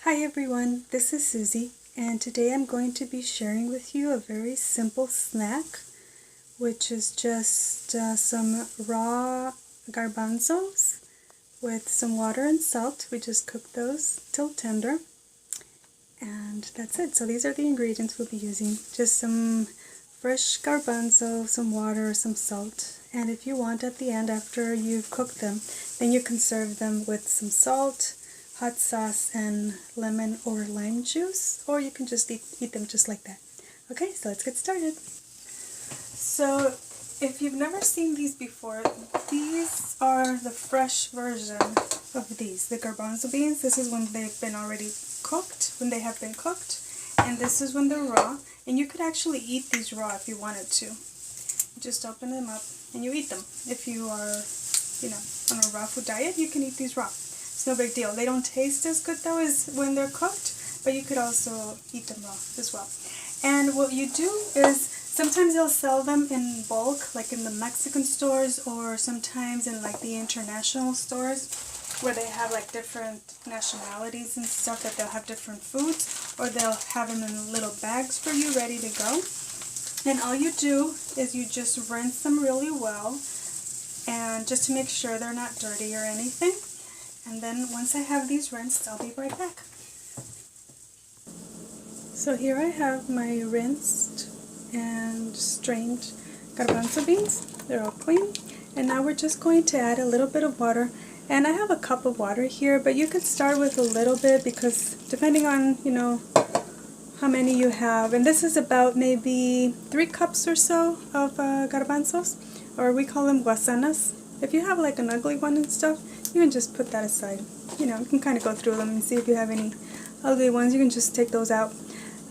Hi everyone, this is Susie, and today I'm going to be sharing with you a very simple snack, which is just some raw garbanzos with some water and salt. We just cook those till tender, and that's it. So these are the ingredients we'll be using. Just some fresh garbanzo, some water, some salt, and if you want at the end after you've cooked them, then you can serve them with some salt, hot sauce, and lemon or lime juice, or you can just eat them just like that. Okay, so let's get started. So if you've never seen these before, these are the fresh version of these, the garbanzo beans. This is when they've been already cooked, when they have been cooked, and this is when they're raw. And you could actually eat these raw if you wanted to. You just open them up and you eat them. If you are, on a raw food diet, you can eat these raw. It's no big deal. They don't taste as good though as when they're cooked, but you could also eat them raw as well. And what you do is sometimes they'll sell them in bulk, like in the Mexican stores, or sometimes in like the international stores where they have like different nationalities and stuff, that they'll have different foods, or they'll have them in little bags for you ready to go. And all you do is you just rinse them really well, and just to make sure they're not dirty or anything. And then once I have these rinsed, I'll be right back. So here I have my rinsed and strained garbanzo beans. They're all clean. And now we're just going to add a little bit of water. And I have a cup of water here, but you could start with a little bit because depending on, how many you have. And this is about maybe 3 cups or so of garbanzos, or we call them guasanas. If you have like an ugly one and stuff, you can just put that aside. You can kind of go through them and see if you have any ugly ones. You can just take those out.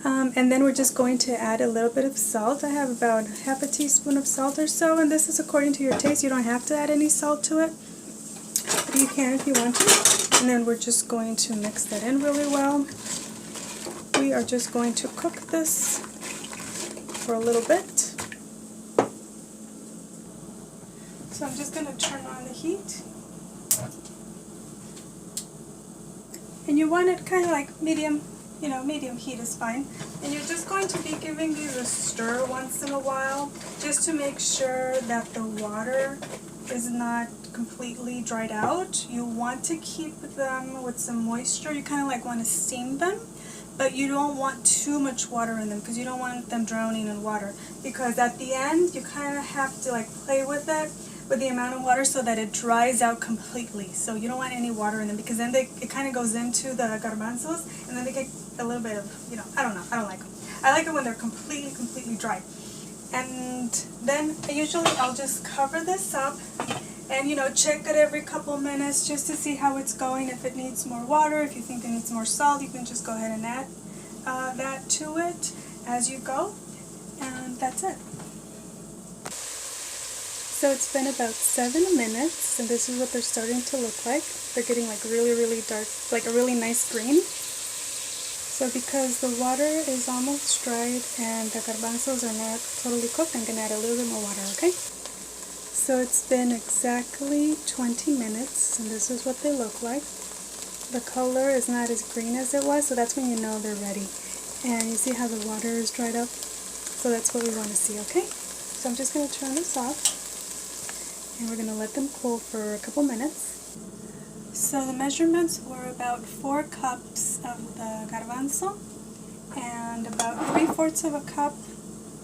And then we're just going to add a little bit of salt. I have about half a teaspoon of salt or so, and this is according to your taste. You don't have to add any salt to it, but you can if you want to. And then we're just going to mix that in really well. We are just going to cook this for a little bit. So I'm just going to turn on the heat. And you want it kind of like medium, medium heat is fine. And you're just going to be giving these a stir once in a while, just to make sure that the water is not completely dried out. You want to keep them with some moisture. You kind of like want to steam them, but you don't want too much water in them because you don't want them drowning in water. Because at the end, you kind of have to like play with it, with the amount of water, so that it dries out completely. So you don't want any water in them, because then it kind of goes into the garbanzos, and then they get a little bit of, I don't know, I don't like them. I like it when they're completely dry. And then I'll just cover this up and check it every couple minutes just to see how it's going. If it needs more water, if you think it needs more salt, you can just go ahead and add that to it as you go, and that's it. So it's been about 7 minutes, and this is what they're starting to look like. They're getting like really dark, like a really nice green. So because the water is almost dried and the garbanzos are not totally cooked, I'm going to add a little bit more water, okay? So it's been exactly 20 minutes, and this is what they look like. The color is not as green as it was, so that's when you know they're ready. And you see how the water is dried up? So that's what we want to see, okay? So I'm just going to turn this off. And we're going to let them cool for a couple minutes. So the measurements were about 4 cups of the garbanzo and about 3/4 of a cup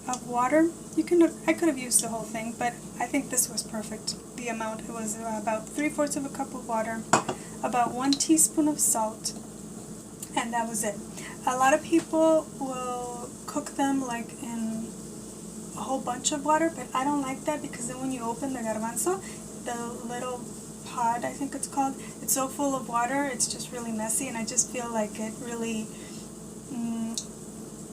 of water. I could have used the whole thing, but I think this was perfect. The amount, it was about 3/4 of a cup of water, about 1 teaspoon of salt, and that was it. A lot of people will cook them like in a whole bunch of water, but I don't like that, because then when you open the garbanzo, the little pod, I think it's called, it's so full of water, it's just really messy, and I just feel like it really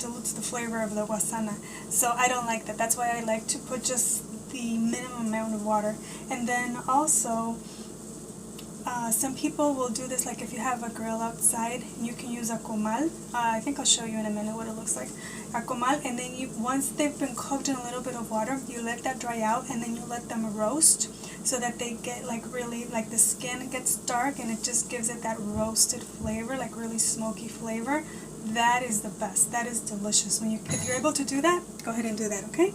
dilutes the flavor of the guasana. So I don't like that. That's why I like to put just the minimum amount of water. And then also, some people will do this, like if you have a grill outside, you can use a comal. I think I'll show you in a minute what it looks like. A comal, and then once they've been cooked in a little bit of water, you let that dry out, and then you let them roast. so that they get like really, like the skin gets dark and it just gives it that roasted flavor, like really smoky flavor. That is the best. That is delicious. If you're able to do that, go ahead and do that, okay?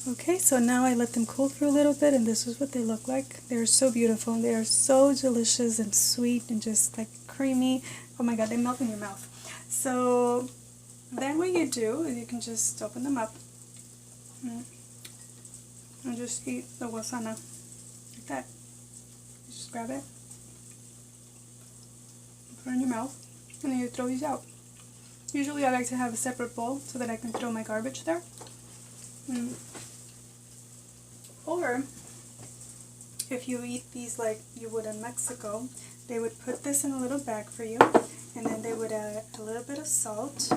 Okay, so now I let them cool for a little bit, and this is what they look like. They're so beautiful. They are so delicious and sweet and just like creamy. Oh my god, they melt in your mouth. So then what you do is you can just open them up and just eat the guasana like that. You just grab it, put it in your mouth, and then you throw these out. Usually I like to have a separate bowl so that I can throw my garbage there. Or if you eat these like you would in Mexico, they would put this in a little bag for you, and then they would add a little bit of salt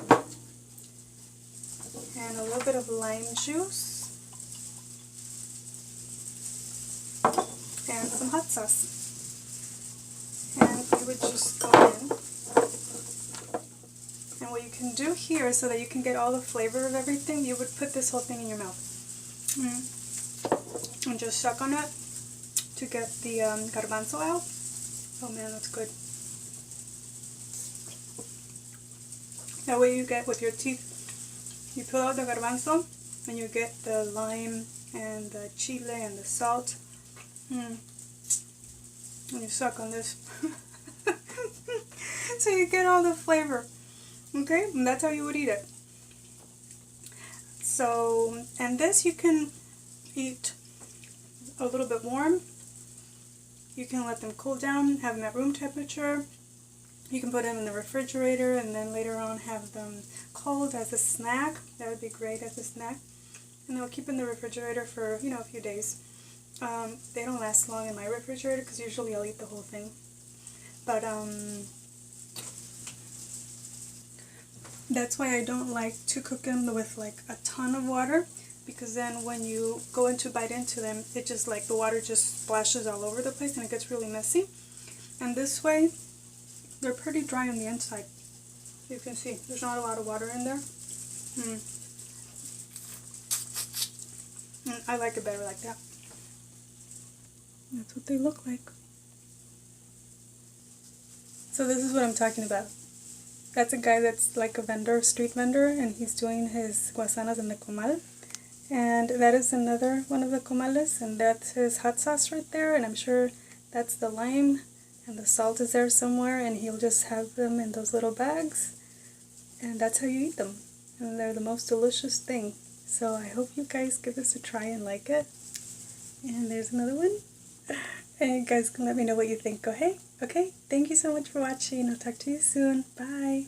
and a little bit of lime juice and some hot sauce. And you would just go in. And what you can do here, so that you can get all the flavor of everything, you would put this whole thing in your mouth. And just suck on it to get the garbanzo out. Oh man, that's good. That way you get with your teeth, you pull out the garbanzo and you get the lime and the chile and the salt. And you suck on this. So you get all the flavor. Okay, and that's how you would eat it. So, and this you can eat a little bit warm. You can let them cool down, have them at room temperature. You can put them in the refrigerator and then later on have them cold as a snack. That would be great as a snack. And they'll keep in the refrigerator for, a few days. They don't last long in my refrigerator because usually I'll eat the whole thing. But that's why I don't like to cook them with like a ton of water, because then when you go in to bite into them, it just like the water just splashes all over the place and it gets really messy. And this way, they're pretty dry on the inside. You can see there's not a lot of water in there. I like it better like that. That's what they look like. So this is what I'm talking about. That's a guy that's like a vendor, street vendor, and he's doing his guasanas in the comal. And that is another one of the comales, and that's his hot sauce right there, and I'm sure that's the lime, and the salt is there somewhere, and he'll just have them in those little bags, and that's how you eat them. And they're the most delicious thing. So I hope you guys give this a try and like it. And there's another one. And you guys can let me know what you think, okay? Okay, thank you so much for watching. I'll talk to you soon. Bye.